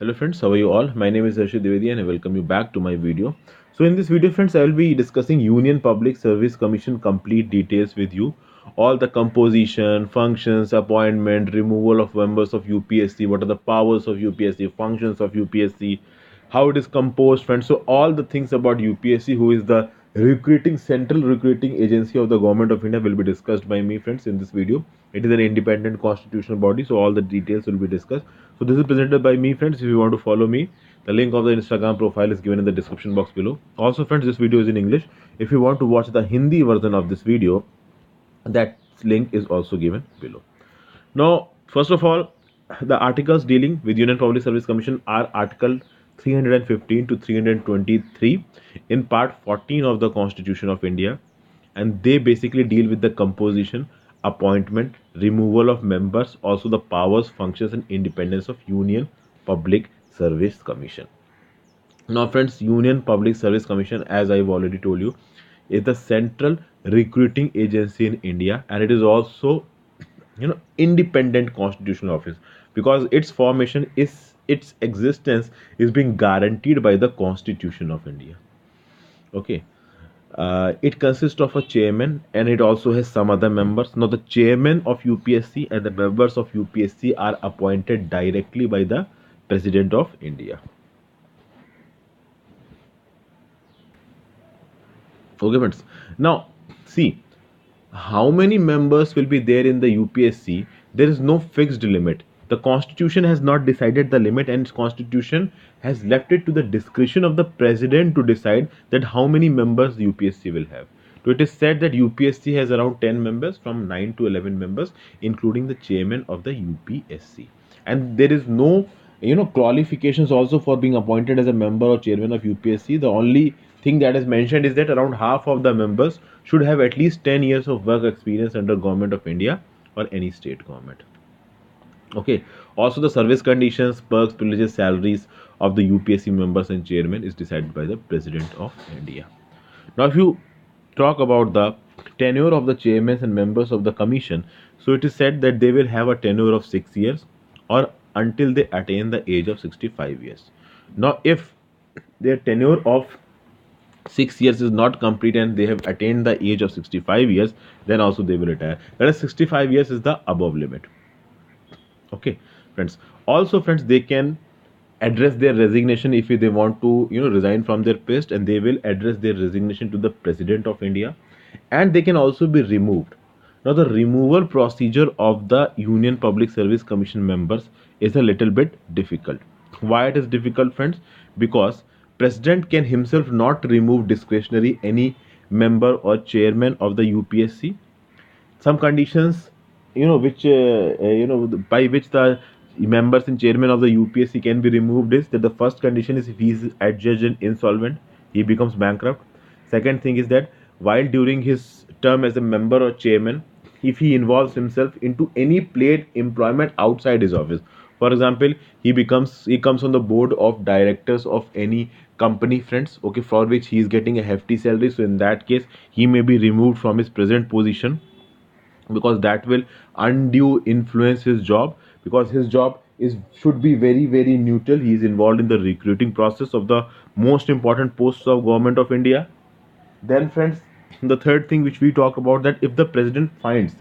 Hello friends, how are you all? My name is Harshit Dwivedi and I welcome you back to my video. So in this video friends, I will be discussing Union Public Service Commission complete details with you. All the composition, functions, appointment, removal of members of UPSC, what are the powers of UPSC, functions of UPSC, how it is composed friends. So all the things about UPSC, who is the recruiting central recruiting agency of the government of India, will be discussed by me friends in this video. It is an independent constitutional body, so all the details will be discussed. So this is presented by me friends. If you want to follow me, the link of the Instagram profile is given in the description box below. Also friends, this video is in English. If you want to watch the Hindi version of this video, that link is also given below. Now, first of all, the articles dealing with Union Public Service Commission are Article 315 to 323 in Part 14 of the Constitution of India, and they basically deal with the composition, appointment, removal of members, also the powers, functions, and independence of Union Public Service Commission. Now, friends, Union Public Service Commission, as I've already told you, is the central recruiting agency in India, and it is also independent constitutional office because its formation is its existence is being guaranteed by the Constitution of India. Okay. It consists of a chairman and it also has some other members. Now, the chairman of UPSC and the members of UPSC are appointed directly by the President of India. Okay, friends. Now, see how many members will be there in the UPSC. There is no fixed limit. The Constitution has not decided the limit, and its Constitution has left it to the discretion of the President to decide that how many members the UPSC will have. So it is said that UPSC has around 10 members, from 9 to 11 members, including the chairman of the UPSC. And there is no qualifications also for being appointed as a member or chairman of UPSC. The only thing that is mentioned is that around half of the members should have at least 10 years of work experience under government of India or any state government. Okay. Also, the service conditions, perks, privileges, salaries of the UPSC members and chairman is decided by the President of India. Now, if you talk about the tenure of the chairmen and members of the commission, so it is said that they will have a tenure of 6 years or until they attain the age of 65 years. Now, if their tenure of 6 years is not complete and they have attained the age of 65 years, then also they will retire. That is, 65 years is the above limit. Okay, friends. Also, friends, they can address their resignation if they want to resign from their post, and they will address their resignation to the President of India, and they can also be removed. Now, the removal procedure of the Union Public Service Commission members is a little bit difficult. Why it is difficult, friends? Because President can himself not remove discretionary any member or chairman of the UPSC. Some conditions which by which the members and chairman of the UPSC can be removed is that the first condition is if he is adjudged and insolvent, he becomes bankrupt. Second thing is that while during his term as a member or chairman, if he involves himself into any paid employment outside his office, for example, he comes on the board of directors of any company, friends, okay, for which he is getting a hefty salary, so in that case he may be removed from his present position because that will undue influence his job, because his job is should be very neutral. He is involved in the recruiting process of the most important posts of government of India. Then, friends, the third thing which we talk about, that if the president finds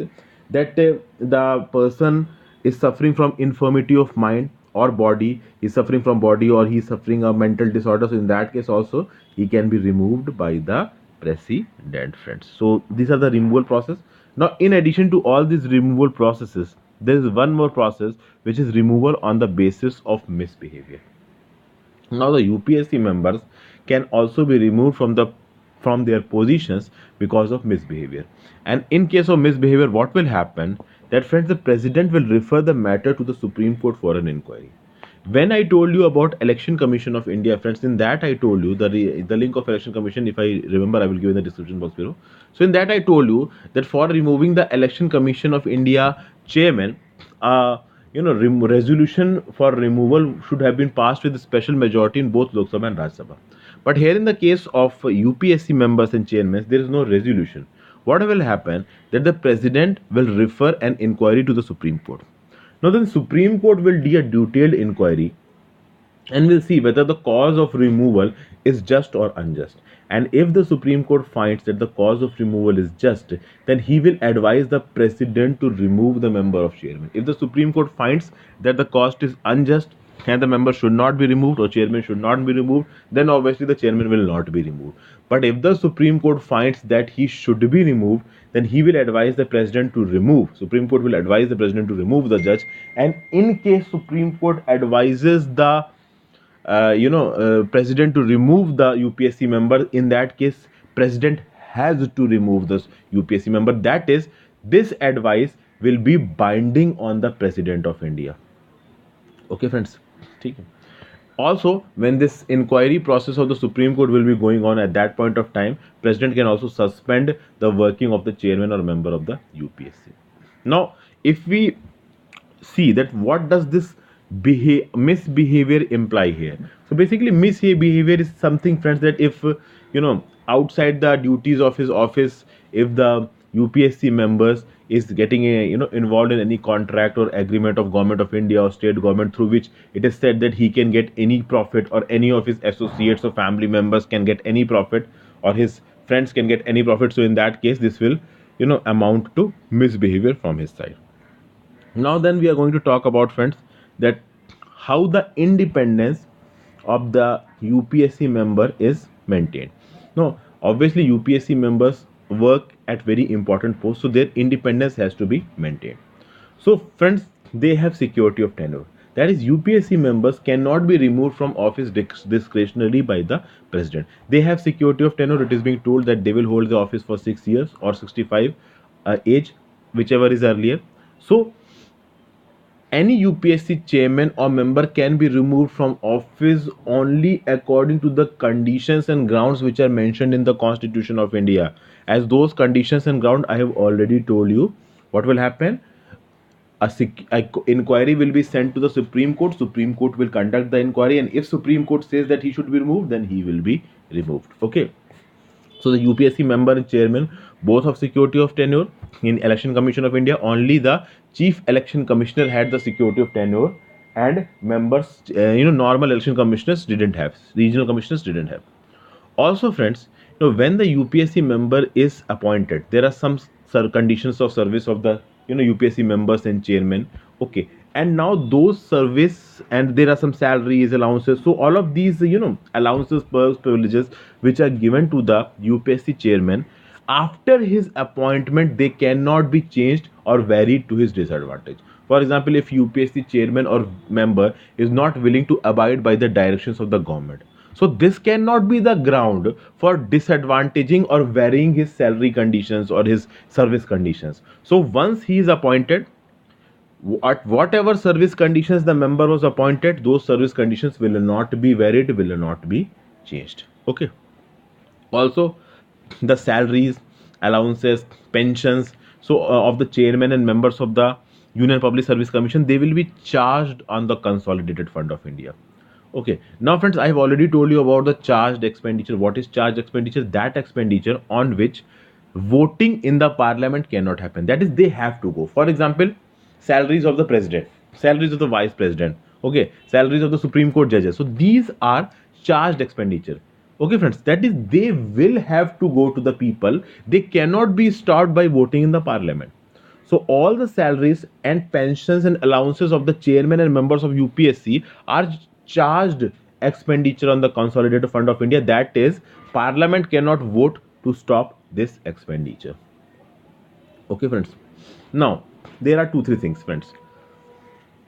that the person is suffering from infirmity of mind or body, he's suffering from body or he's suffering a mental disorder, so in that case also he can be removed by the president, friends. So these are the removal process. Now, in addition to all these removal processes, there is one more process which is removal on the basis of misbehavior. Now, the UPSC members can also be removed from their positions because of misbehavior. And in case of misbehavior, what will happen? That, friends, the president will refer the matter to the Supreme Court for an inquiry. When I told you about Election Commission of India, friends, in that I told you the link of Election Commission, if I remember, I will give in the description box below. So in that I told you that for removing the Election Commission of India chairman, resolution for removal should have been passed with a special majority in both Lok Sabha and Rajya Sabha. But here in the case of UPSC members and chairmen, there is no resolution. What will happen? That the president will refer an inquiry to the Supreme Court. Now, then Supreme Court will do a detailed inquiry and we'll see whether the cause of removal is just or unjust. And if the Supreme Court finds that the cause of removal is just, then he will advise the president to remove the member of chairman. If the Supreme Court finds that the cost is unjust and the member should not be removed or chairman should not be removed, then obviously the chairman will not be removed. But if the Supreme Court finds that he should be removed, then he will advise the president to remove. Supreme Court will advise the president to remove the judge. And in case Supreme Court advises the president to remove the UPSC member, in that case president has to remove this UPSC member. That is, this advice will be binding on the president of India. Okay friends, ठीक है. Also, when this inquiry process of the Supreme Court will be going on, at that point of time president can also suspend the working of the chairman or member of the UPSC. Now if we see that what does this misbehavior imply here. So basically misbehavior is something, friends, that if outside the duties of his office, if the UPSC members is getting involved in any contract or agreement of government of India or state government through which it is said that he can get any profit, or any of his associates or family members can get any profit, or his friends can get any profit, so in that case this will amount to misbehavior from his side. Now then we are going to talk about, friends, that how the independence of the UPSC member is maintained. Now obviously UPSC members work at very important posts, so their independence has to be maintained. So friends, they have security of tenure. That is, UPSC members cannot be removed from office discretionarily by the president. They have security of tenure. It is being told that they will hold the office for 6 years or 65 age, whichever is earlier. So any UPSC chairman or member can be removed from office only according to the conditions and grounds which are mentioned in the Constitution of India. As those conditions and ground I have already told you, what will happen? A inquiry will be sent to the Supreme Court. Supreme Court will conduct the inquiry, and if Supreme Court says that he should be removed, then he will be removed. Okay. So the UPSC member and chairman both have security of tenure. In Election Commission of India, only the Chief Election Commissioner had the security of tenure, and members, normal election commissioners didn't have. Regional commissioners didn't have. Also, friends, when the UPSC member is appointed, there are some conditions of service of the UPSC members and chairman. Okay, and now those service, and there are some salaries, allowances. So all of these allowances, perks, privileges which are given to the UPSC chairman, after his appointment they cannot be changed or varied to his disadvantage. For example, if UPSC chairman or member is not willing to abide by the directions of the government, so this cannot be the ground for disadvantaging or varying his salary conditions or his service conditions. So once he is appointed, at whatever service conditions the member was appointed, those service conditions will not be varied, will not be changed. Okay. Also, the salaries, allowances, pensions, so of the chairman and members of the Union Public Service Commission, they will be charged on the Consolidated Fund of India. Okay, now friends, I have already told you about the charged expenditure. What is charged expenditure? That expenditure on which voting in the parliament cannot happen. That is, they have to go. For example, salaries of the president, salaries of the vice president, okay, salaries of the Supreme Court judges. So these are charged expenditure. Okay friends, that is, they will have to go to the people. They cannot be stopped by voting in the parliament. So all the salaries and pensions and allowances of the chairman and members of UPSC are charged expenditure on the Consolidated Fund of India. That is, parliament cannot vote to stop this expenditure. Okay friends, now there are 2-3 things, friends.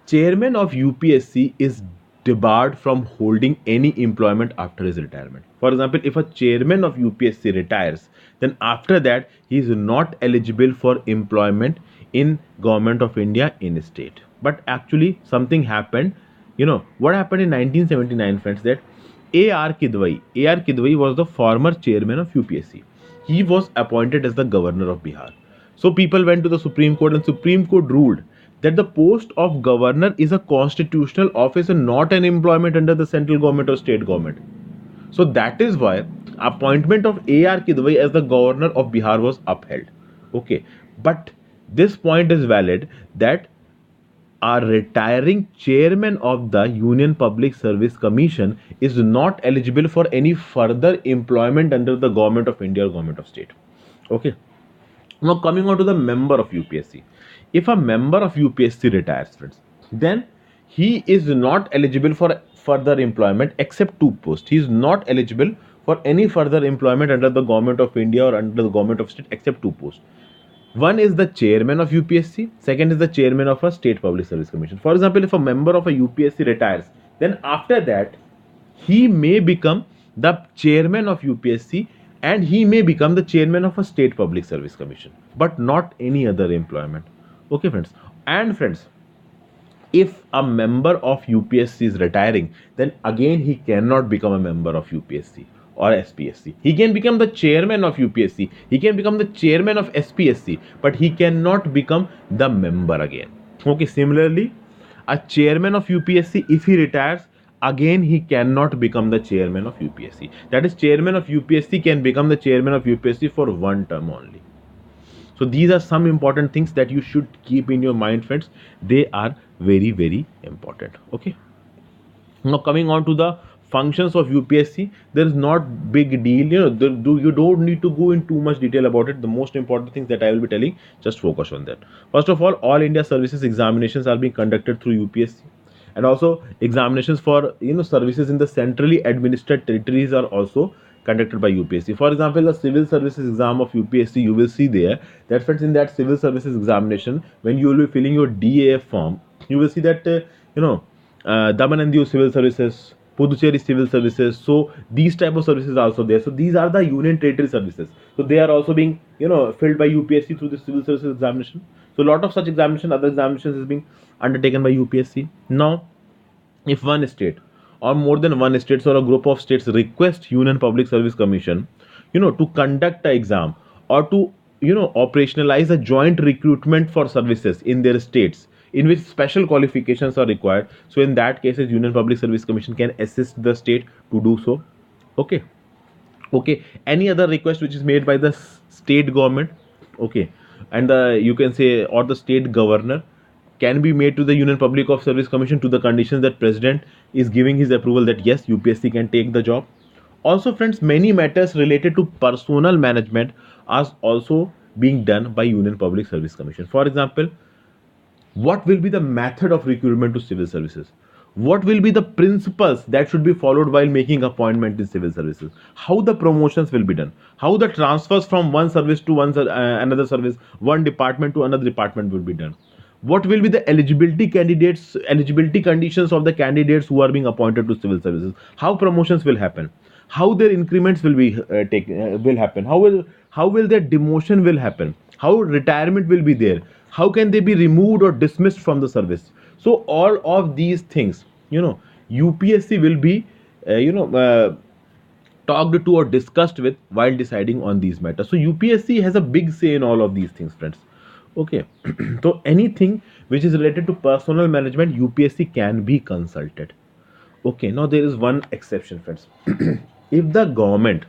Chairman of UPSC is debarred from holding any employment after his retirement. For example, if a chairman of UPSC retires, then after that he is not eligible for employment in Government of India in state. But actually something happened. What happened in 1979, friends, that A.R. Kidwai was the former chairman of UPSC. He was appointed as the governor of Bihar. So people went to the Supreme Court, and Supreme Court ruled that the post of governor is a constitutional office and not an employment under the central government or state government. So that is why appointment of A.R. Kidwai as the governor of Bihar was upheld. Okay, but this point is valid, that a retiring chairman of the Union Public Service Commission is not eligible for any further employment under the government of India or government of state. Okay. Now coming on to the member of UPSC. If a member of UPSC retires, friends, then he is not eligible for further employment except two posts. He is not eligible for any further employment under the government of India or under the government of state except two posts. One is the chairman of UPSC, second is the chairman of a state public service commission. For example, if a member of a UPSC retires, then after that he may become the chairman of UPSC and he may become the chairman of a state public service commission, but not any other employment. Okay, friends. And friends, if a member of UPSC is retiring, then again he cannot become a member of UPSC or SPSC. He can become the chairman of UPSC, he can become the chairman of SPSC, but he cannot become the member again. Okay, similarly, a chairman of UPSC, if he retires, again he cannot become the chairman of UPSC. That is, chairman of UPSC can become the chairman of UPSC for one term only. So these are some important things that you should keep in your mind, friends. They are very, very important. Okay. Now coming on to the functions of UPSC, there is not big deal. You don't need to go in too much detail about it. The most important things that I will be telling, just focus on that. First of all India services examinations are being conducted through UPSC, and also examinations for services in the centrally administered territories are also conducted by UPSC. For example, the civil services exam of UPSC, you will see there that, friends, in that civil services examination, when you will be filling your DAF form, you will see that Daman and Diu civil services, Puducherry civil services. So these type of services are also there. So these are the union territory services. So they are also being filled by UPSC through the civil services examination. So a lot of such examination, other examinations is being undertaken by UPSC. Now, if one state or more than one states or a group of states request Union Public Service Commission, to conduct an exam or to operationalize a joint recruitment for services in their states in which special qualifications are required, so in that cases Union Public Service Commission can assist the state to do so. Okay. Any other request which is made by the state government, okay, and the, you can say, or the state governor, can be made to the Union Public of Service Commission to the conditions that President is giving his approval that yes, UPSC can take the job. Also, friends, many matters related to personnel management are also being done by Union Public Service Commission. For example, what will be the method of recruitment to civil services? What will be the principles that should be followed while making appointment in civil services? How the promotions will be done? How the transfers from one service to another service, one department to another department will be done? What will be the eligibility conditions of the candidates who are being appointed to civil services? How promotions will happen? How their increments will be will happen? How will their demotion will happen? How retirement will be there? How can they be removed or dismissed from the service? So all of these things, UPSC will be talked to or discussed with while deciding on these matters. So UPSC has a big say in all of these things, friends. Okay. So anything which is related to personnel management, UPSC can be consulted. Okay, now there is one exception, friends. If the government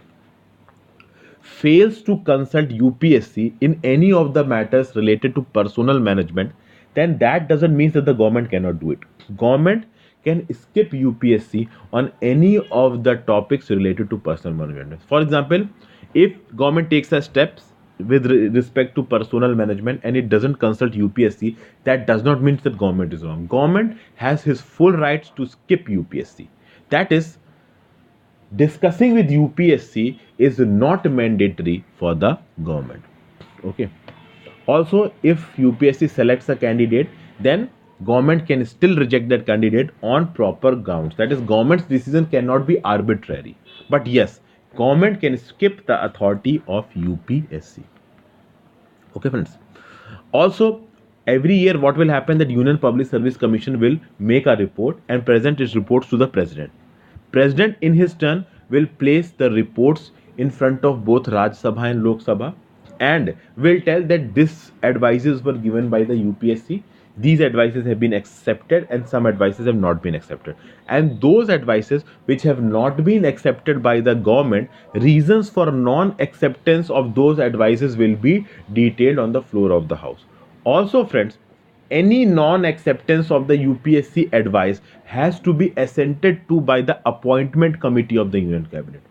fails to consult UPSC in any of the matters related to personnel management, then that doesn't mean that the government cannot do it. Government can skip UPSC on any of the topics related to personnel management. For example, if government takes a steps with respect to personnel management and it doesn't consult UPSC, that does not mean that government is wrong. Government has his full rights to skip UPSC. That is, discussing with UPSC is not mandatory for the government. Okay. Also, if UPSC selects a candidate, then government can still reject that candidate on proper grounds. That is, government's decision cannot be arbitrary. But yes, government can skip the authority of UPSC. Okay, friends. Also, every year what will happen, that Union Public Service Commission will make a report and present its reports to the president. President in his turn will place the reports in front of both Raj Sabha and Lok Sabha and will tell that this advices were given by the UPSC. These advices have been accepted and some advices have not been accepted. And those advices which have not been accepted by the government, reasons for non-acceptance of those advices will be detailed on the floor of the house. Also, friends, any non-acceptance of the UPSC advice has to be assented to by the appointment committee of the Union Cabinet.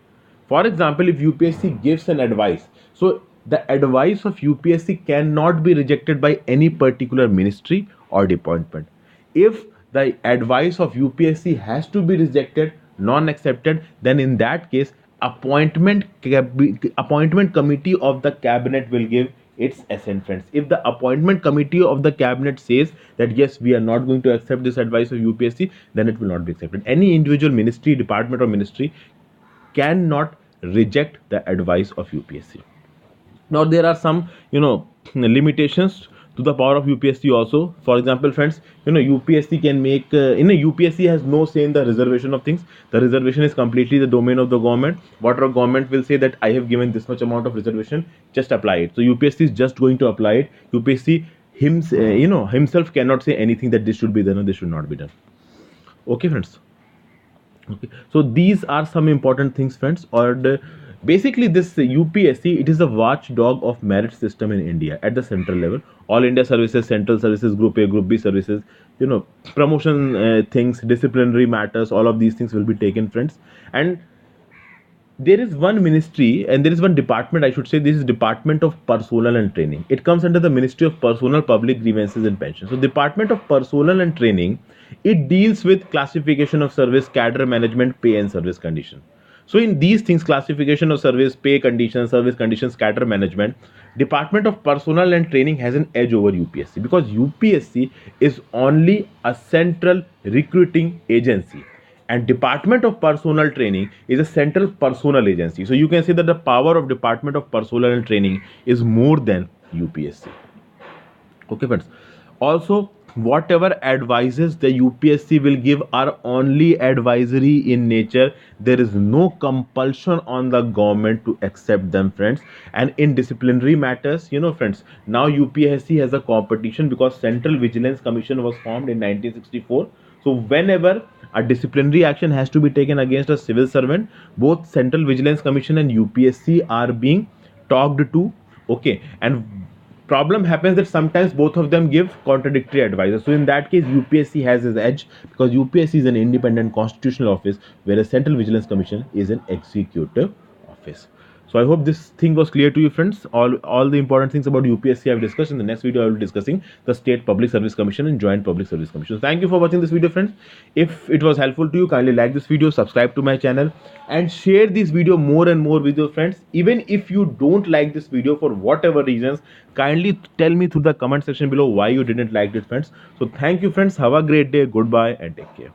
For example, if UPSC gives an advice, so the advice of UPSC cannot be rejected by any particular ministry or department. If the advice of UPSC has to be rejected, non-accepted, then in that case, appointment committee of the cabinet will give its assent, friends. If the appointment committee of the cabinet says that yes, we are not going to accept this advice of UPSC, then it will not be accepted. Any individual ministry, department, or ministry cannot reject the advice of UPSC. Now there are some limitations to the power of UPSC also. For example, friends, UPSC can make UPSC has no say in the reservation of things. The reservation is completely the domain of the government. Whatever government will say that I have given this much amount of reservation, just apply it. So UPSC is just going to apply it. UPSC himself cannot say anything that this should be done or this should not be done. Okay, friends. Okay, so these are some important things, friends. Or basically, this UPSC, it is a watchdog of merit system in India at the central level. All India services, central services, Group A, Group B services, promotion things, disciplinary matters, all of these things will be taken, friends. And there is one ministry and there is one department, I should say. This is Department of Personnel and Training. It comes under the Ministry of Personnel, Public Grievances and Pensions. So Department of Personnel and Training, it deals with classification of service, cadre management, pay and service condition. So in these things, classification of service, pay conditions, service conditions, cadre management, Department of Personnel and Training has an edge over UPSC because UPSC is only a central recruiting agency and Department of Personnel Training is a central personnel agency. So you can say that the power of Department of Personnel and Training is more than UPSC. Okay, friends. Also, whatever advices the UPSC will give are only advisory in nature. There is no compulsion on the government to accept them, friends. And in disciplinary matters, friends, now UPSC has a competition because Central Vigilance Commission was formed in 1964. So whenever a disciplinary action has to be taken against a civil servant, both Central Vigilance Commission and UPSC are being talked to. Okay, and problem happens that sometimes both of them give contradictory advice. So in that case, UPSC has his edge because UPSC is an independent constitutional office, whereas Central Vigilance Commission is an executive office. So I hope this thing was clear to you, friends. All the important things about UPSC I've discussed. In the next video, I will be discussing the State Public Service Commission and Joint Public Service Commission. Thank you for watching this video, friends. If it was helpful to you, kindly like this video, subscribe to my channel, and share this video more and more with your friends. Even if you don't like this video for whatever reasons, kindly tell me through the comment section below why you didn't like it, friends. So thank you, friends. Have a great day. Goodbye and take care.